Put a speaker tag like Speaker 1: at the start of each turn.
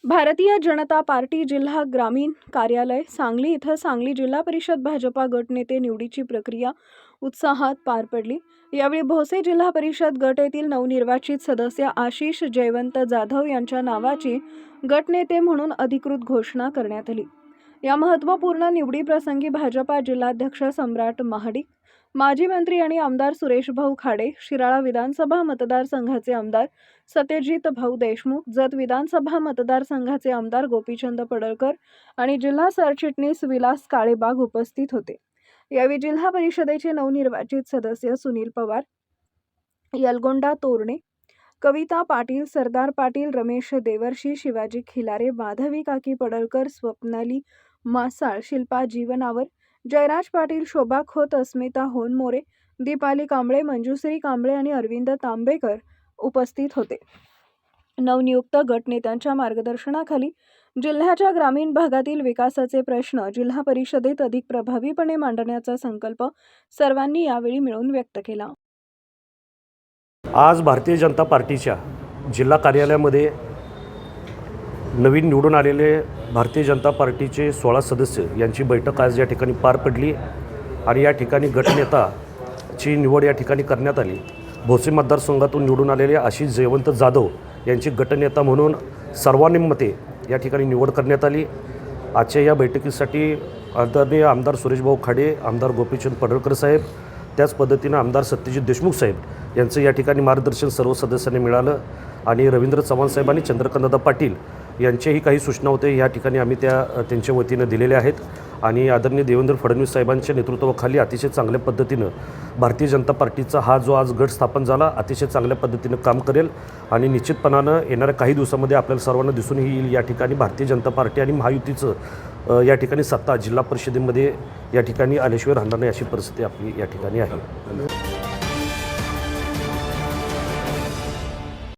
Speaker 1: Bharatiya Janata party जिल्हा ग्रामीण कार्यालय सांगली इथं सांगली जिल्हा परिषद भाजपा गट नेते निवडीची प्रक्रिया उत्साहात पार पडली। यावेळी भोसे जिल्हा परिषद गट येथील नवनिर्वाचित सदस्य आशिष जयवंत जाधव यांच्या नावाची गटनेते म्हणून अधिकृत घोषणा करण्यात आली। या महत्त्वपूर्ण निवडीप्रसंगी भाजपा जिल्हाध्यक्ष सम्राट महाडिक, माजी मंत्री आणि आमदार सुरेश भाऊ खाडे, शिराळा विधानसभा मतदारसंघाचे आमदार सत्यजित भाऊ देशमुख, जत विधानसभा मतदारसंघाचे आमदार गोपीचंद पडळकर आणि जिल्हा सरचिटणीस विलास काळेबाग उपस्थित होते। यावेळी जिल्हा परिषदेचे नवनिर्वाचित सदस्य सुनील पवार, यलगोंडा तोरणे, कविता पाटील, सरदार पाटील, रमेश देवर्षी, शिवाजी खिलारे, माधवी काकी पडळकर, स्वप्नाली मासाळ, शिल्पा जीवनावर, जयराज पाटील, शोभा खोत, अस्मिता होनमोरे, दीपाली कांबळे, मंजुश्री कांबळे आणि अरविंद तांबेकर उपस्थित होते। नवनियुक्त गटनेत्यांच्या मार्गदर्शनाखाली जिल्ह्याच्या ग्रामीण भागातील विकासाचे प्रश्न जिल्हा परिषदेत अधिक प्रभावीपणे मांडण्याचा संकल्प सर्वांनी यावेळी मिळून व्यक्त केला।
Speaker 2: आज भारतीय जनता पार्टीच्या जिल्हा कार्यालयामध्ये नवीन निवडून आलेले भारतीय जनता पार्टीचे 16 सदस्य यांची बैठक आज या ठिकाणी पार पडली आणि या ठिकाणी गटनेताची निवड या ठिकाणी करण्यात आली। भोसे मतदारसंघातून निवडून आलेले आशिष जयवंत जाधव यांची गटनेता म्हणून सर्वानुमते या ठिकाणी निवड करण्यात आली। आजच्या या बैठकीसाठी आदरणीय आमदार सुरेश भाऊ खाडे, आमदार गोपीचंद पडळकर साहेब, त्याच पद्धतीनं आमदार सत्यजित देशमुख साहेब यांचं या ठिकाणी मार्गदर्शन सर्व सदस्यांनी मिळालं आणि रवींद्र चव्हाण साहेब आणि चंद्रकांतदादा पाटील यांचेही काही सूचना होते या ठिकाणी आम्ही त्यांच्या वतीनं दिलेल्या आहेत आणि आदरणीय देवेंद्र फडणवीस साहेबांच्या नेतृत्वाखाली अतिशय चांगल्या पद्धतीनं भारतीय जनता पार्टीचा हा जो आज गट स्थापन झाला अतिशय चांगल्या पद्धतीनं काम करेल आणि निश्चितपणानं येणाऱ्या काही दिवसामध्ये आपल्याला सर्वांना दिसून येईल या ठिकाणी भारतीय जनता पार्टी आणि महायुतीचं या ठिकाणी सत्ता जिल्हा परिषदेमध्ये या ठिकाणी आल्याशिवाय राहणार नाही अशी परिस्थिती आपली या ठिकाणी आहे।